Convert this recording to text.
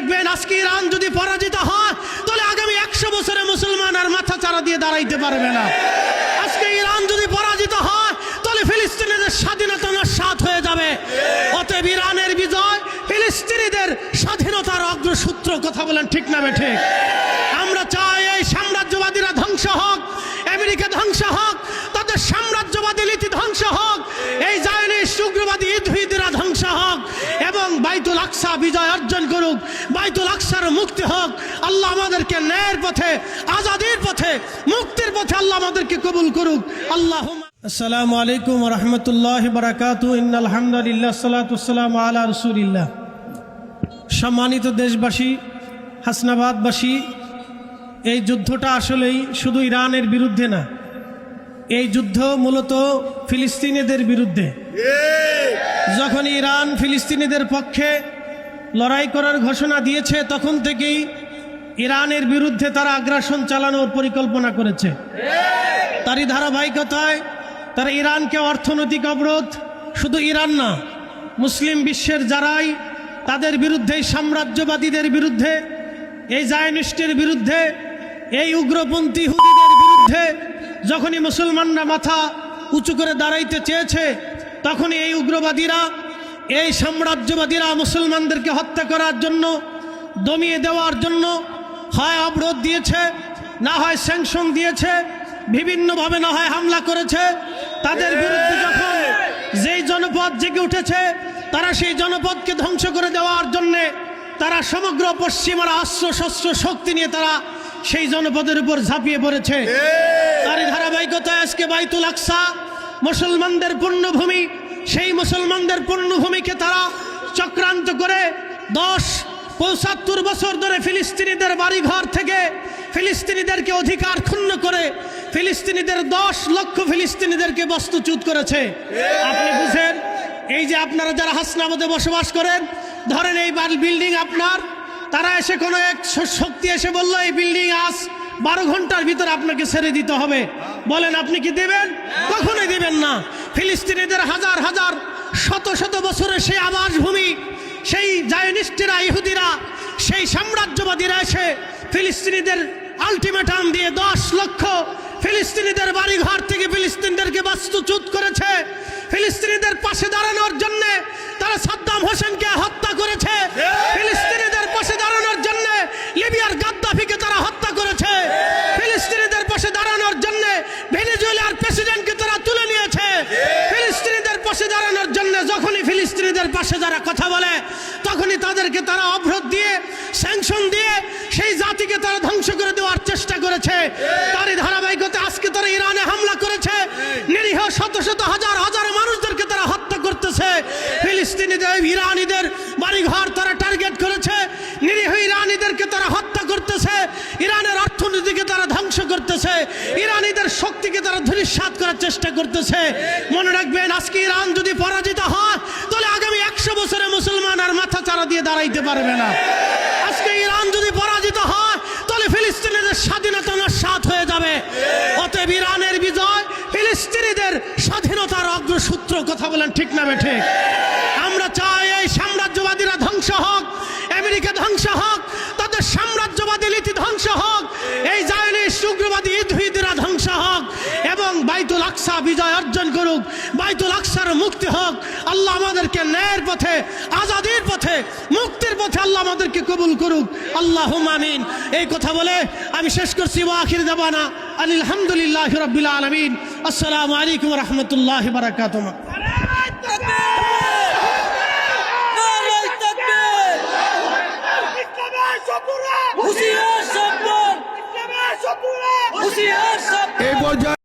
রাখবেন, আজকে ইরান যদি পরাজিত হয় তাহলে আগামী 100 বছরে মুসলমান আর মাথা চারা দিয়ে দাঁড়াইতে পারবে না। আজকে ইরান যদি পরাজিত হয় তাহলে ফিলিস্তিনিদের স্বাধীনতা নস্যাৎ হয়ে যাবে। অতএব ইরানের বিজয় ফিলিস্তিনিদের স্বাধীনতার অগ্রসূত্র। কথা বলেন ঠিক না বেঠিক? আমরা চাই এই সাম্রাজ্যবাদীরা ধ্বংস হোক, আমেরিকা ধ্বংস হোক, তাদের সাম্রাজ্যবাদী নীতি ধ্বংস হোক, এই জায়নিস্ট উগ্রবাদী ইহুদিরা ধ্বংস হোক এবং বাইতুল আকসা বিজয় অর্জন করুক, বাইতুল আকসার মুক্তি হোক। আল্লাহ আমাদেরকে ন্যায়ের পথে, আজাদির পথে, মুক্তির পথে আল্লাহ আমাদেরকে কবুল করুক। আল্লাহুম্মা। আসসালামু আলাইকুম ওয়া রাহমাতুল্লাহি ওয়া বারাকাতুহু। ইন্নাল হামদুলিল্লাহ সালাতু ওয়াসসালামু আলা রাসূলিল্লাহ। সম্মানিত দেশবাসী, হাসনাবাদবাসী, এই যুদ্ধটা আসলেই শুধু ইরানের বিরুদ্ধে না, এই যুদ্ধ মূলত ফিলিস্তিনিদের বিরুদ্ধে। যখন ইরান ফিলিস্তিনিদের পক্ষে লড়াই করার ঘোষণা দিয়েছে তখন থেকেই ইরানের বিরুদ্ধে তারা আগ্রাসন চালানোর পরিকল্পনা করেছে। তারই ধারাবাহিকতায় তারা ইরানকে অর্থনৈতিক অবরোধ, শুধু ইরান না, মুসলিম বিশ্বের যারাই তাদের বিরুদ্ধে, সাম্রাজ্যবাদীদের বিরুদ্ধে, এই জায়নিস্টের বিরুদ্ধে, এই উগ্রপন্থী ইহুদিদের বিরুদ্ধে যখনই মুসলমানরা মাথা উঁচু করে দাঁড়াইতে চেয়েছে তখনই এই উগ্রবাদীরা, এই সাম্রাজ্যবাদীরা মুসলমানদেরকে হত্যা করার জন্য, দমিয়ে দেওয়ার জন্য হয় অবরোধ দিয়েছে, না হয় স্যাংশন দিয়েছে, বিভিন্নভাবে না হয় হামলা করেছে। তাদের বিরুদ্ধে যখন যেই জনপদ জেগে উঠেছে তারা সেই জনপদকে ধ্বংস করে দেওয়ার জন্যে তারা সমগ্র পশ্চিমারা অস্ত্র শস্ত্র শক্তি নিয়ে তারা সেই জনপদের উপর ঝাঁপিয়ে পড়েছে। তারই ধারাবাহিকতায় আজকে বাইতুল আকসা মুসলমানদের পুণ্যভূমি, সেই মুসলমানদের পুণ্যভূমিকে তারা চক্রান্ত করে 75 বছর ধরে ফিলিস্তিনিদের বাড়িঘর থেকে ফিলিস্তিনিদেরকে অধিকার ক্ষুণ্ণ করে ফিলিস্তিনিদের 10 লক্ষ ফিলিস্তিনিদেরকে বস্তুচ্যুত করেছে। আপনি বুঝেন, এই যে আপনারা যারা হাসনাবাদে বসবাস করেন, ধরেন এই বিল্ডিং আপনার, তারা এসে কোনো এক শক্তি এসে বললো এই বিল্ডিং আজ 12 ঘন্টার ভিতরে আপনাকে ছেড়ে দিতে হবে, বলেন আপনি কি দেবেন? কখনোই দিবেন না। ফিলিস্তিনিদের হাজার হাজার শত শত বছরের সেই আবাসভূমি, সেই জায়নিস্টেরা, ইহুদিরা, সেই সাম্রাজ্যবাদীরা এসে ফিলিস্তিনিদের আলটিমেটাম দিয়ে 10 লক্ষ ফিলিস্তিনিদের বাড়িঘর থেকে ফিলিস্তিনিদেরকে বাস্তুচ্যুত করেছে। ফিলিস্তিনিদের পাশে দাঁড়ানোর জন্য তারা সাদ্দাম হোসেনকে হত্যা করেছে। ফিলিস্তিনিদের পাশে দাঁড়ানোর জন্য লিবিয়ার গাদ্দাফিকে তারা হত্যা করেছে। ফিলিস্তিনিদের পাশে দাঁড়ানোর জন্য ভেনেজুয়েলার প্রেসিডেন্টকে তারা তুলে নিয়েছে। ফিলিস্তিনিদের পাশে দাঁড়ানোর জন্য যখনই ফিলিস্তিনিদের পাশে যারা কথা বলে তখনই তাদেরকে তারা অবরোধ দিয়ে, স্যাংশন দিয়ে সেই জাতিকে তারা ধ্বংস করে দেওয়ার চেষ্টা করেছে। তারই ধারাবাহিকতা আজকে তারা ইরানে হামলা করেছে, নিরীহ শত শত হাজার হাজার মানুষদেরকে তারা হত্যা করতেছে। ফিলিস্তিনিদের, ইরানিদের বাড়িঘর তারা টার্গেট করেছে, নিরীহ ইরানিদেরকে তারা হত্যা করতেছে, ইরানের অর্থনীতিকে তারা ধ্বংস করতেছে, ইরানিদের শক্তিকে তারা ধূলিসাৎ করার চেষ্টা করতেছে। মনে রাখবেন, আজকে ইরান যদি পরাজিত হয় তাহলে আগামী 100 বছরে মুসলমান আর মাথা চারা দিয়ে দাঁড়াইতে পারবে না। আজকে ইরান যদি পরাজিত হয় তাহলে ফিলিস্তিনিদের স্বাধীনতা নস্যাৎ হয়ে যাবে। অতএব ইরানের বিজয় ফিলিস্তিনিদের স্বাধীনতার অগ্রসূত্র। কথা বলেন ঠিক না বেঠিক? আমরা চাই এই সাম্রাজ্যবাদীরা ধ্বংস হোক, আমেরিকা ধ্বংস হোক, তাদের সাম্রাজ্যবাদী নীতি ধ্বংস হোক, এই জায়নিস্ট উগ্রবাদী ইহুদিরা ধ্বংস হোক এবং বাইতুল আকসা বিজয় অর্জন করুক, বাইতুল আকসার মুক্তি হোক। আল্লাহ আমাদেরকে ন্যায়ের পথে, আজাদির পথে, মুক্তির পথে আল্লাহ আমাদেরকে কবুল করুক। আল্লাহুম্মা আমিন। এই কথা বলে আমি শেষ করছি। ওয়া আখির দাওয়ানা আলহামদুলিল্লাহি রাব্বিল আলামিন। আসসালামু আলাইকুম ওয়া রাহমাতুল্লাহি ওয়া বারাকাতুহু। হুশিয়ার সাবধান!